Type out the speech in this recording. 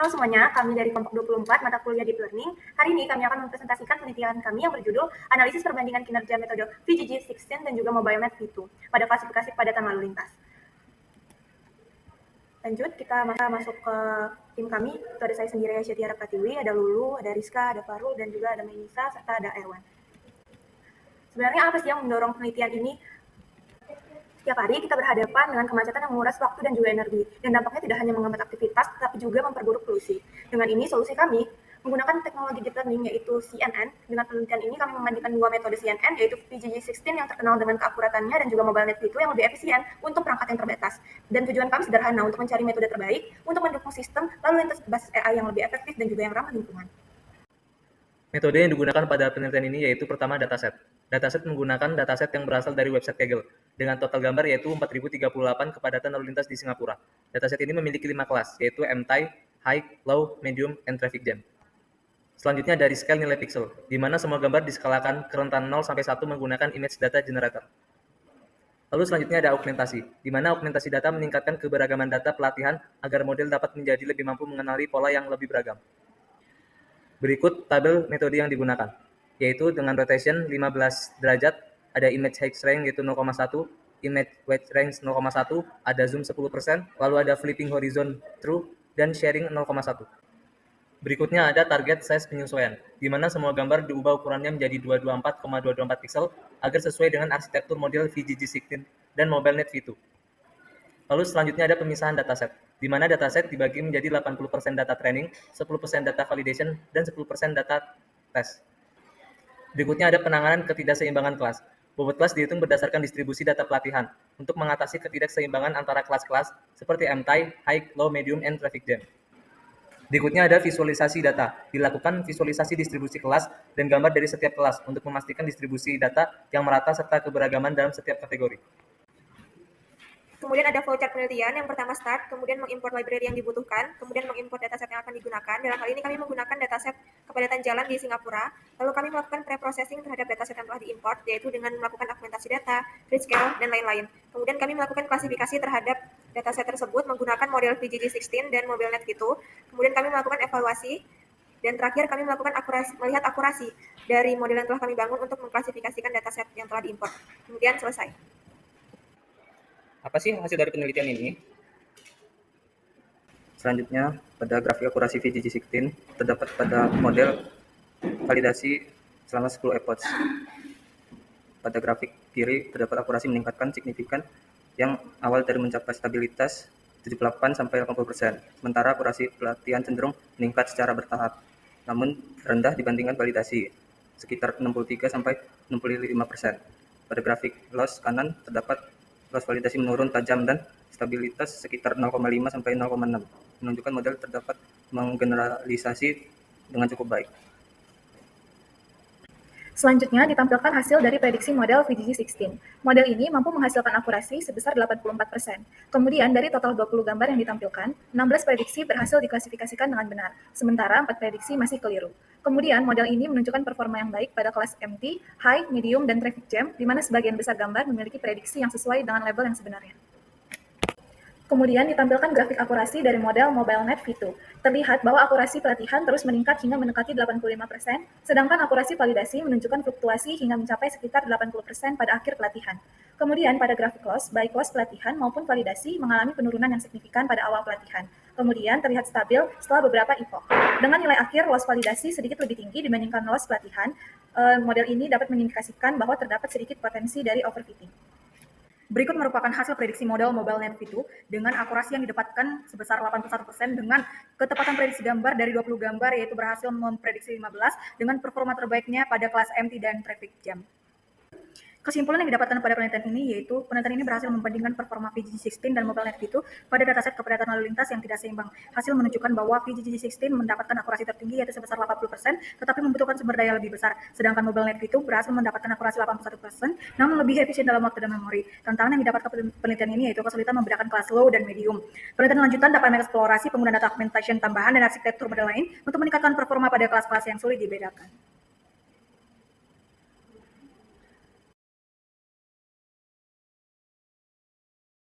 Halo semuanya, kami dari kelompok 24 mata kuliah Deep Learning. Hari ini kami akan mempresentasikan penelitian kami yang berjudul Analisis Perbandingan Kinerja Metode VGG16 dan juga MobileMath V2 pada klasifikasi kepadatan lalu lintas. Lanjut, kita masuk ke tim kami. Itu ada saya sendiri, Aisyah Tiara Pratiwi, ada Lulu, ada Rizka, ada Faru, dan juga ada Melisa, serta ada Erwan. Sebenarnya apa sih yang mendorong penelitian ini? Setiap hari kita berhadapan dengan kemacetan yang menguras waktu dan juga energi, dan dampaknya tidak hanya menghambat aktivitas, tetapi juga memperburuk polusi. Dengan ini, solusi kami menggunakan teknologi deep learning, yaitu CNN. Dengan penelitian ini, kami membandingkan dua metode CNN, yaitu VGG16 yang terkenal dengan keakuratannya, dan juga MobileMath V2 yang lebih efisien untuk perangkat yang terbatas. Dan tujuan kami sederhana, untuk mencari metode terbaik untuk mendukung sistem lalu lintas berbasis AI yang lebih efektif dan juga yang ramah lingkungan. Metode yang digunakan pada penelitian ini yaitu pertama dataset. Dataset menggunakan dataset yang berasal dari website Kaggle dengan total gambar yaitu 4038 kepadatan lalu lintas di Singapura. Dataset ini memiliki 5 kelas yaitu MTI, High, Low, Medium, and Traffic Jam. Selanjutnya dari scale nilai pixel, di mana semua gambar diskalakan ke rentan 0 sampai 1 menggunakan image data generator. Lalu selanjutnya ada augmentasi, di mana augmentasi data meningkatkan keberagaman data pelatihan agar model dapat menjadi lebih mampu mengenali pola yang lebih beragam. Berikut tabel metode yang digunakan, yaitu dengan rotation 15 derajat, ada image height range yaitu 0,1, image width range 0,1, ada zoom 10%, lalu ada flipping horizon true, dan sharing 0,1. Berikutnya ada target size penyesuaian, di mana semua gambar diubah ukurannya menjadi 224,224 pixel agar sesuai dengan arsitektur model VGG16 dan MobileMath V2. Lalu selanjutnya ada pemisahan dataset, di mana dataset dibagi menjadi 80% data training, 10% data validation, dan 10% data test. Berikutnya ada penanganan ketidakseimbangan kelas. Bobot kelas dihitung berdasarkan distribusi data pelatihan untuk mengatasi ketidakseimbangan antara kelas-kelas seperti MTI, High, Low, Medium, and Traffic Jam. Berikutnya ada visualisasi data. Dilakukan visualisasi distribusi kelas dan gambar dari setiap kelas untuk memastikan distribusi data yang merata serta keberagaman dalam setiap kategori. Kemudian ada flowchart penelitian, yang pertama start, kemudian mengimport library yang dibutuhkan, kemudian mengimport dataset yang akan digunakan. Dalam hal ini kami menggunakan dataset kepadatan jalan di Singapura, lalu kami melakukan pre-processing terhadap dataset yang telah diimport, yaitu dengan melakukan augmentasi data, grid-scale, dan lain-lain. Kemudian kami melakukan klasifikasi terhadap dataset tersebut menggunakan model VGG16 dan MobileMath V2. Kemudian kami melakukan evaluasi, dan terakhir kami melakukan melihat akurasi dari model yang telah kami bangun untuk mengklasifikasikan dataset yang telah diimport. Kemudian selesai. Apa sih hasil dari penelitian ini? Selanjutnya, pada grafik akurasi VGG16 terdapat pada model validasi selama 10 epochs. Pada grafik kiri terdapat akurasi meningkatkan signifikan yang awal dari mencapai stabilitas 78 sampai 80%, sementara akurasi pelatihan cenderung meningkat secara bertahap, namun rendah dibandingkan validasi, sekitar 63 sampai 65%. Pada grafik loss kanan terdapat loss validasi menurun tajam dan stabilitas sekitar 0,5 sampai 0,6, menunjukkan model terdapat menggeneralisasi dengan cukup baik. Selanjutnya ditampilkan hasil dari prediksi model VGG16. Model ini mampu menghasilkan akurasi sebesar 84%. Kemudian dari total 20 gambar yang ditampilkan, 16 prediksi berhasil diklasifikasikan dengan benar, sementara 4 prediksi masih keliru. Kemudian model ini menunjukkan performa yang baik pada kelas MT, High, Medium, dan Traffic Jam, di mana sebagian besar gambar memiliki prediksi yang sesuai dengan label yang sebenarnya. Kemudian ditampilkan grafik akurasi dari model MobileMath V2. Terlihat bahwa akurasi pelatihan terus meningkat hingga mendekati 85%, sedangkan akurasi validasi menunjukkan fluktuasi hingga mencapai sekitar 80% pada akhir pelatihan. Kemudian pada grafik loss, baik loss pelatihan maupun validasi mengalami penurunan yang signifikan pada awal pelatihan. Kemudian terlihat stabil setelah beberapa epoch. Dengan nilai akhir loss validasi sedikit lebih tinggi dibandingkan loss pelatihan, model ini dapat mengindikasikan bahwa terdapat sedikit potensi dari overfitting. Berikut merupakan hasil prediksi model MobileMath V2 dengan akurasi yang didapatkan sebesar 81% dengan ketepatan prediksi gambar dari 20 gambar, yaitu berhasil memprediksi 15 dengan performa terbaiknya pada kelas MT dan Traffic Jam. Kesimpulan yang didapatkan pada penelitian ini yaitu penelitian ini berhasil membandingkan performa VGG16 dan MobileMath V2 pada dataset kepadatan lalu lintas yang tidak seimbang. Hasil menunjukkan bahwa VGG16 mendapatkan akurasi tertinggi yaitu sebesar 80%, tetapi membutuhkan sumber daya lebih besar, sedangkan MobileMath V2 berhasil mendapatkan akurasi 81%, namun lebih efisien dalam waktu dan memori. Tantangan yang didapatkan penelitian ini yaitu kesulitan membedakan kelas low dan medium. Penelitian lanjutan dapat mengeksplorasi penggunaan data augmentation tambahan dan arsitektur model lain untuk meningkatkan performa pada kelas-kelas yang sulit dibedakan.